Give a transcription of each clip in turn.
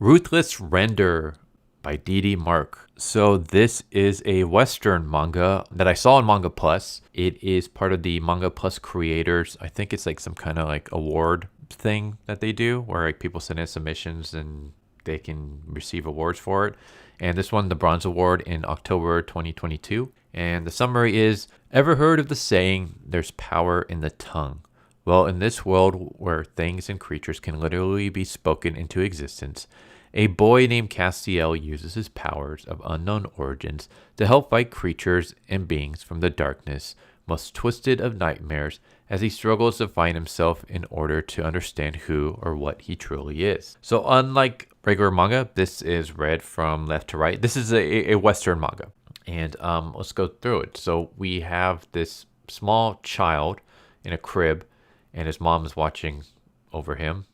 Ruthless Render by Didi Mark. So this is a Western manga that I saw on Manga Plus. It is part of the Manga Plus creators. I think it's like some kind of like award thing that they do where like people send in submissions and they can receive awards for it. And this won the Bronze Award in October 2022. And the summary is, ever heard of the saying, there's power in the tongue? Well, in this world where things and creatures can literally be spoken into existence, a boy named Castiel uses his powers of unknown origins to help fight creatures and beings from the darkness, most twisted of nightmares, as he struggles to find himself in order to understand who or what he truly is. So unlike regular manga, this is read from left to right. This is a Western manga. And let's go through it. So we have this small child in a crib, and his mom is watching over him.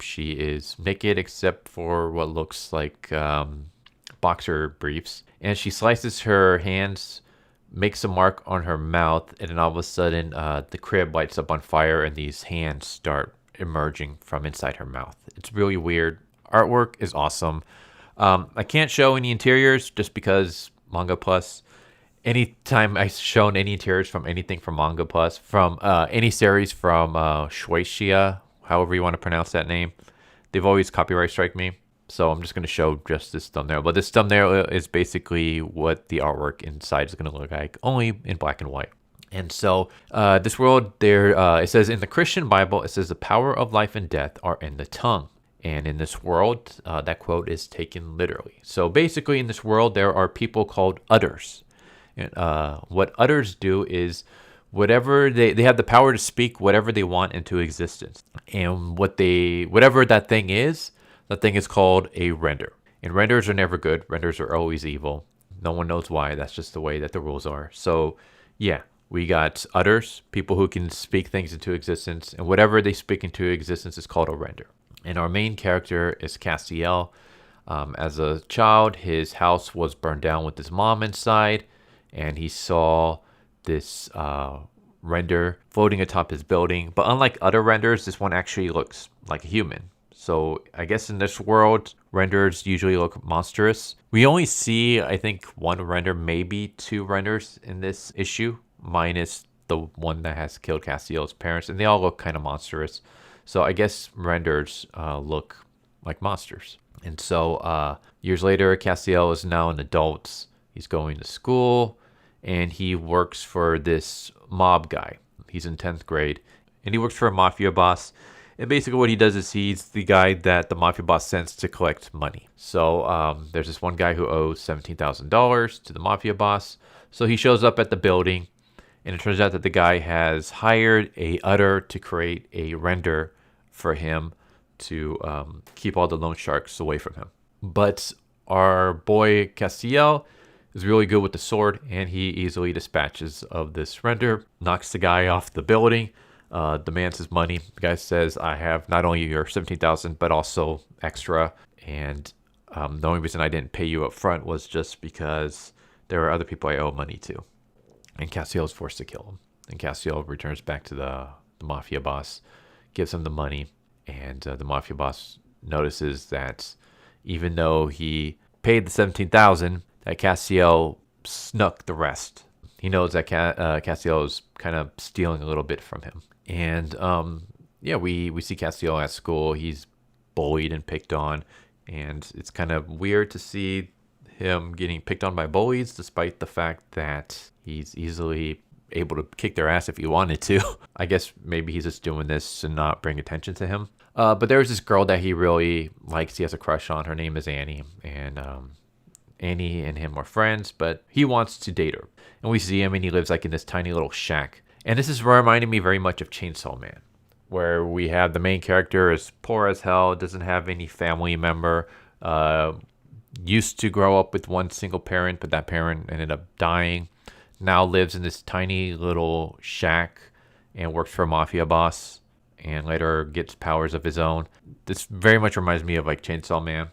She is naked except for what looks like boxer briefs. And she slices her hands, makes a mark on her mouth, and then all of a sudden the crib lights up on fire and these hands start emerging from inside her mouth. It's really weird. Artwork is awesome. I can't show any interiors just because Manga Plus. Anytime I've shown any interiors from anything from Manga Plus, from any series from Shueisha, however you want to pronounce that name, they've always copyright strike me. So I'm just going to show just this thumbnail. But this thumbnail is basically what the artwork inside is going to look like, only in black and white. And so this world, it says in the Christian Bible, it says the power of life and death are in the tongue. And in this world, that quote is taken literally. So basically in this world, there are people called utters. And what utters do is whatever they have the power to speak whatever they want into existence. And whatever that thing is called a render. And renders are never good. Renders are always evil. No one knows why. That's just the way that the rules are. So yeah, we got utters, people who can speak things into existence. And whatever they speak into existence is called a render. And our main character is Castiel. As a child, his house was burned down with his mom inside. And he saw this render floating atop his building. But unlike other renders, this one actually looks like a human. So I guess in this world, renders usually look monstrous. We only see, I think, one render, maybe two renders in this issue, minus the one that has killed Castiel's parents. And they all look kind of monstrous. So I guess renders look like monsters. And so years later, Castiel is now an adult. He's going to school, and he works for this mob guy. He's in 10th grade, and he works for a mafia boss. And basically what he does is he's the guy that the mafia boss sends to collect money. So there's this one guy who owes $17,000 to the mafia boss. So he shows up at the building, and it turns out that the guy has hired a utter to create a render for him to keep all the loan sharks away from him. But our boy Castiel is really good with the sword, and he easily dispatches of this render, knocks the guy off the building, demands his money. The guy says, I have not only your $17,000 but also extra, and the only reason I didn't pay you up front was just because there are other people I owe money to. And Castiel is forced to kill him. And Castiel returns back to the mafia boss, gives him the money, and the mafia boss notices that even though he paid the $17,000, that Castiel snuck the rest. He knows that Castiel is kind of stealing a little bit from him. And we see Castiel at school. He's bullied and picked on, and it's kind of weird to see him getting picked on by bullies, despite the fact that he's easily able to kick their ass if he wanted to. I guess maybe he's just doing this to not bring attention to him. But there's this girl that he really likes. He has a crush on. Her name is Annie, and Annie and him are friends, but he wants to date her. And we see him, and he lives like in this tiny little shack. And this is reminding me very much of Chainsaw Man, where we have the main character is poor as hell, doesn't have any family member, used to grow up with one single parent, but that parent ended up dying. Now lives in this tiny little shack and works for a mafia boss, and later gets powers of his own. This very much reminds me of like Chainsaw Man.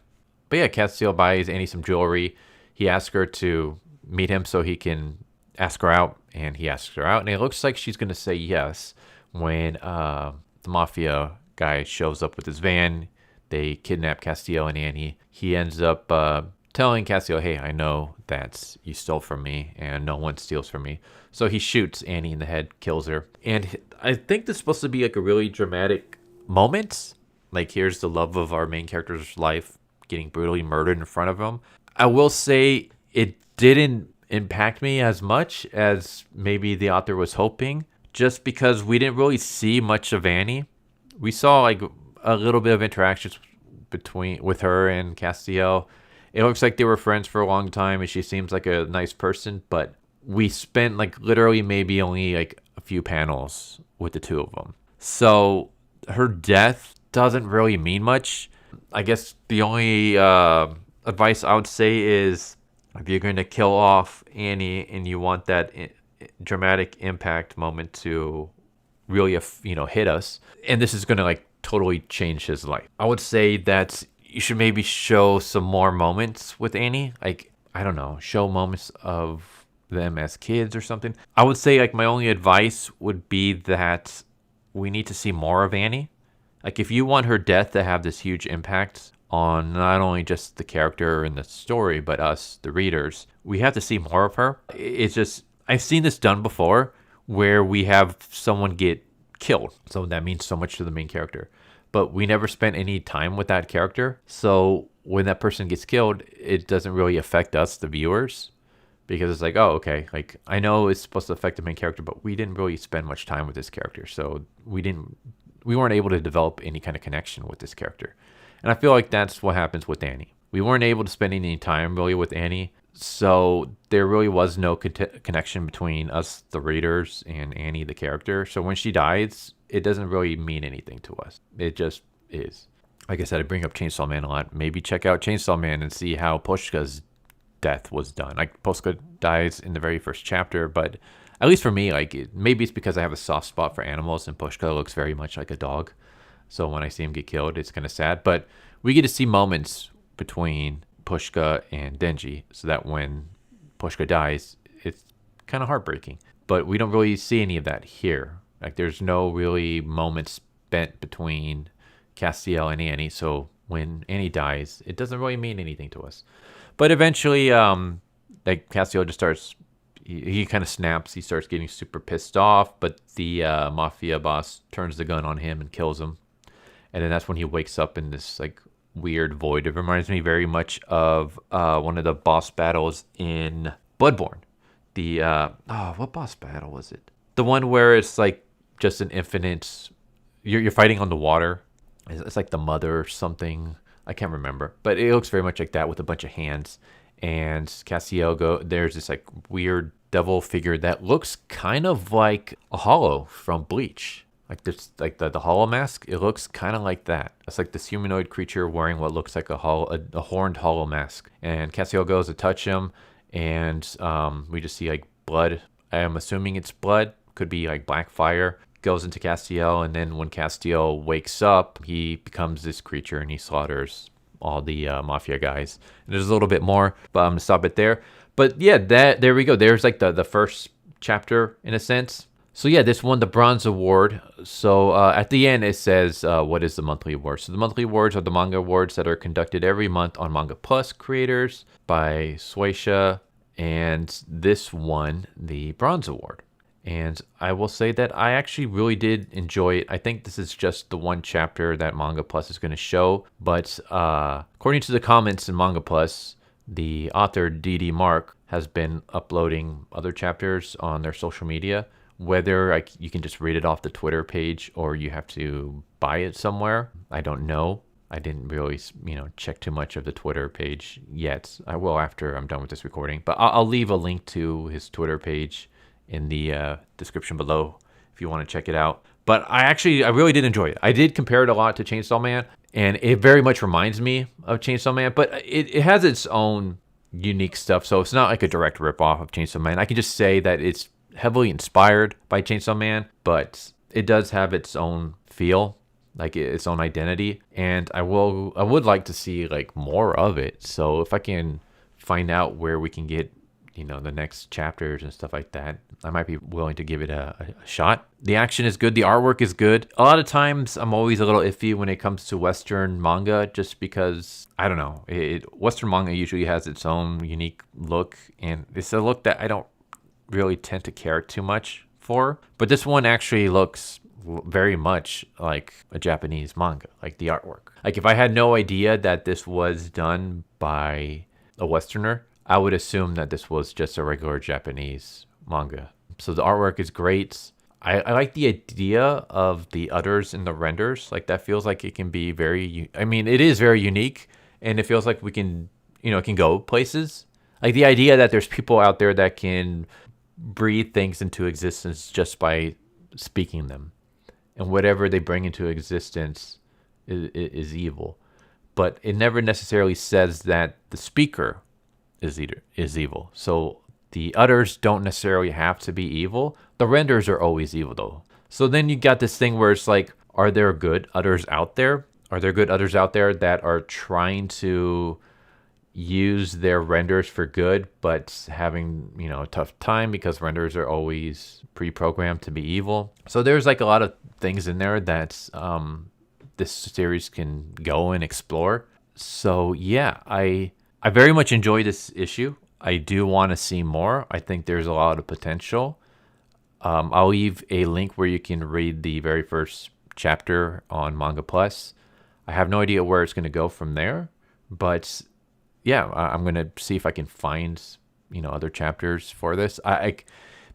But yeah, Castiel buys Annie some jewelry. He asks her to meet him so he can ask her out, and he asks her out, and it looks like she's going to say yes when the mafia guy shows up with his van. they kidnap Castiel and Annie, he ends up telling Castiel, hey, I know that you stole from me and no one steals from me. So he shoots Annie in the head, kills her. And I think this is supposed to be like a really dramatic moment. Like, here's the love of our main character's life getting brutally murdered in front of him. I will say it didn't impact me as much as maybe the author was hoping, just because we didn't really see much of Annie. We saw like a little bit of interactions with her and Castiel. It looks like they were friends for a long time, and she seems like a nice person, but we spent like literally maybe only like a few panels with the two of them. So her death doesn't really mean much. I guess the only advice I would say is, if you're going to kill off Annie and you want that dramatic impact moment to really, hit us, and this is going to like totally change his life, I would say that you should maybe show some more moments with Annie. Like, I don't know, show moments of them as kids or something. I would say like my only advice would be that we need to see more of Annie. Like, if you want her death to have this huge impact on not only just the character and the story, but us, the readers, we have to see more of her. It's just, I've seen this done before where we have someone get killed. So that means so much to the main character. But we never spent any time with that character. So when that person gets killed, it doesn't really affect us, the viewers, because it's like, oh, okay, like, I know it's supposed to affect the main character, but we didn't really spend much time with this character. So we weren't able to develop any kind of connection with this character. And I feel like that's what happens with Annie. We weren't able to spend any time really with Annie. So there really was no connection between us, the readers, and Annie, the character. So when she dies, it doesn't really mean anything to us. It just is. Like I said, I bring up Chainsaw Man a lot. Maybe check out Chainsaw Man and see how Pushka's death was done. Like, Pushka dies in the very first chapter, but at least for me, like, maybe it's because I have a soft spot for animals, and Pushka looks very much like a dog. So when I see him get killed, it's kind of sad. But we get to see moments between Pushka and Denji, so that when Pushka dies, it's kind of heartbreaking. But we don't really see any of that here. Like, there's no really moments spent between Castiel and Annie. So when Annie dies, it doesn't really mean anything to us. But eventually, like, Castiel just starts, he kind of snaps. He starts getting super pissed off, but the mafia boss turns the gun on him and kills him. And then that's when he wakes up in this like weird void. It reminds me very much of one of the boss battles in Bloodborne. The what boss battle was it? The one where it's like just an infinite. You're fighting on the water. It's like the mother or something. I can't remember, but it looks very much like that with a bunch of hands. And Castiel there's this like weird devil figure that looks kind of like a Hollow from Bleach. Like this, like the Hollow mask, it looks kind of like that. It's like this humanoid creature wearing what looks like a horned Hollow mask. And Castiel goes to touch him, and we just see like blood. I am assuming it's blood. Could be like black fire. Goes into Castiel, and then when Castiel wakes up, he becomes this creature, and he slaughters all the mafia guys. And there's a little bit more, but I'm gonna stop it there. But yeah, there we go. There's like the first chapter in a sense. So yeah, this won the Bronze Award. So at the end, it says, what is the monthly award? So the monthly awards are the manga awards that are conducted every month on Manga Plus creators by Shueisha. And this won the Bronze Award. And I will say that I actually really did enjoy it. I think this is just the one chapter that Manga Plus is going to show. But according to the comments in Manga Plus, the author, D.D. Mark, has been uploading other chapters on their social media. Whether you can just read it off the Twitter page or you have to buy it somewhere, I don't know. I didn't really, check too much of the Twitter page yet. I will after I'm done with this recording. But I'll leave a link to his Twitter page in the description below if you want to check it out. But I really did enjoy it. I did compare it a lot to Chainsaw Man, and it very much reminds me of Chainsaw Man, but it has its own unique stuff. So it's not like a direct ripoff of Chainsaw Man. I can just say that it's heavily inspired by Chainsaw Man, but it does have its own feel, like its own identity. And I would like to see like more of it. So if I can find out where we can get you know, the next chapters and stuff like that, I might be willing to give it a shot. The action is good. The artwork is good. A lot of times I'm always a little iffy when it comes to Western manga, just because, I don't know, Western manga usually has its own unique look, and it's a look that I don't really tend to care too much for. But this one actually looks very much like a Japanese manga, like the artwork. Like if I had no idea that this was done by a Westerner, I would assume that this was just a regular Japanese manga. So the artwork is great. I like the idea of the udders in the renders. Like that feels like it can be very, I mean, it is very unique, and it feels like we can, you know, it can go places. Like the idea that there's people out there that can breathe things into existence just by speaking them. And whatever they bring into existence is evil. But it never necessarily says that the speaker is evil. So the udders don't necessarily have to be evil. The renders are always evil though. So then you got this thing where it's like, are there good udders out there? Are there good udders out there that are trying to use their renders for good, but having, you know, a tough time because renders are always pre-programmed to be evil? So there's like a lot of things in there that this series can go and explore. So yeah, I very much enjoy this issue. I do want to see more. I think there's a lot of potential. I'll leave a link where you can read the very first chapter on Manga Plus. I have no idea where it's going to go from there, but yeah, I'm going to see if I can find, you know, other chapters for this.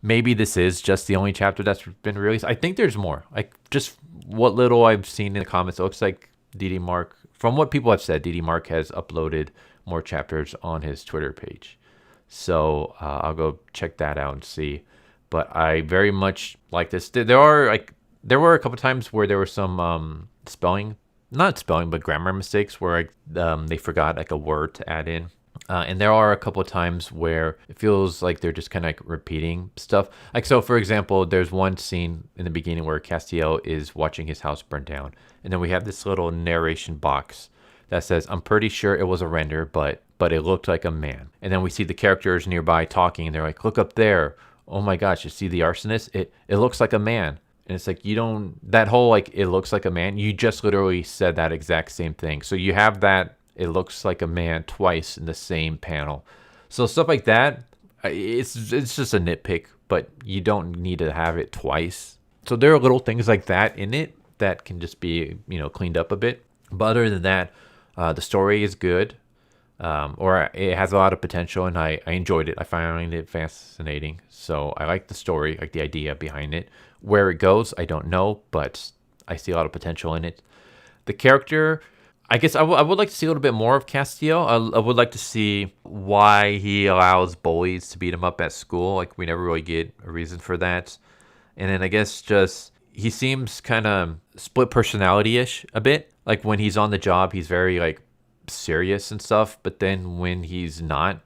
Maybe this is just the only chapter that's been released. I think there's more. Like just what little I've seen in the comments, it looks like DD Mark, from what people have said, DD Mark has uploaded more chapters on his Twitter page. So I'll go check that out and see. But I very much like this. There were a couple times where there were some not spelling, but grammar mistakes where they forgot like a word to add in. And there are a couple of times where it feels like they're just kind of like repeating stuff. Like, so for example, there's one scene in the beginning where Castiel is watching his house burn down. And then we have this little narration box that says, I'm pretty sure it was a render, but it looked like a man. And then we see the characters nearby talking, and they're like, look up there. Oh my gosh, you see the arsonist? It looks like a man. And it's like, you don't, that whole like, it looks like a man, you just literally said that exact same thing. So you have that, it looks like a man twice in the same panel. So stuff like that, it's just a nitpick, but you don't need to have it twice. So there are little things like that in it that can just be, you know, cleaned up a bit. But other than that, the story is good, or it has a lot of potential, and I enjoyed it. I find it fascinating. So I like the story, like the idea behind it. Where it goes, I don't know, but I see a lot of potential in it. The character, I guess I would like to see a little bit more of Castiel. I would like to see why he allows bullies to beat him up at school. Like, we never really get a reason for that. And then I guess just, he seems kind of split personality-ish a bit. Like, when he's on the job, he's very, like, serious and stuff. But then when he's not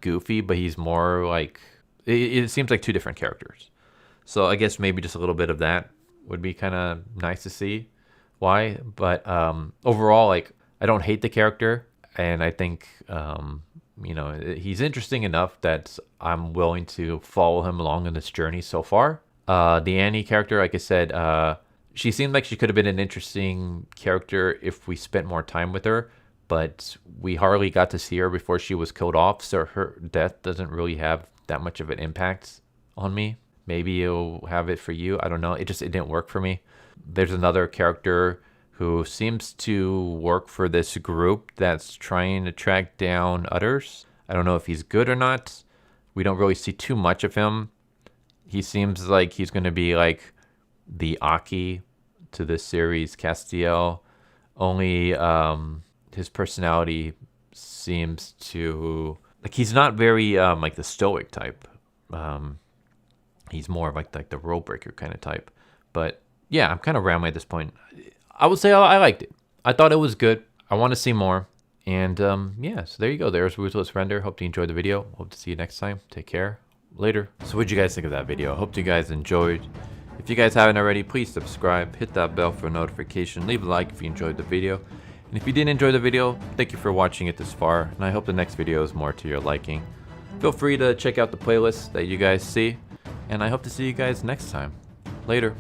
goofy, but he's more, like, it seems like two different characters. So I guess maybe just a little bit of that would be kind of nice to see why. But overall, like, I don't hate the character. And I think, you know, he's interesting enough that I'm willing to follow him along in this journey so far. The Annie character, like I said, she seemed like she could have been an interesting character if we spent more time with her. But we hardly got to see her before she was killed off. So her death doesn't really have that much of an impact on me. Maybe it'll have it for you. I don't know. It didn't work for me. There's another character who seems to work for this group that's trying to track down others. I don't know if he's good or not. We don't really see too much of him. He seems like he's going to be like the Aki to this series, Castiel. Only his personality seems to, like, he's not very like the stoic type. He's more of like the rule breaker kind of type. But yeah, I'm kind of rambling at this point. I would say I liked it. I thought it was good. I want to see more. And yeah, so there you go. There's Ruthless Render. Hope you enjoyed the video. Hope to see you next time. Take care. Later. So what'd you guys think of that video? Hope you guys enjoyed. If you guys haven't already, please subscribe. Hit that bell for a notification. Leave a like if you enjoyed the video. And if you didn't enjoy the video, thank you for watching it this far. And I hope the next video is more to your liking. Feel free to check out the playlist that you guys see, and I hope to see you guys next time. Later.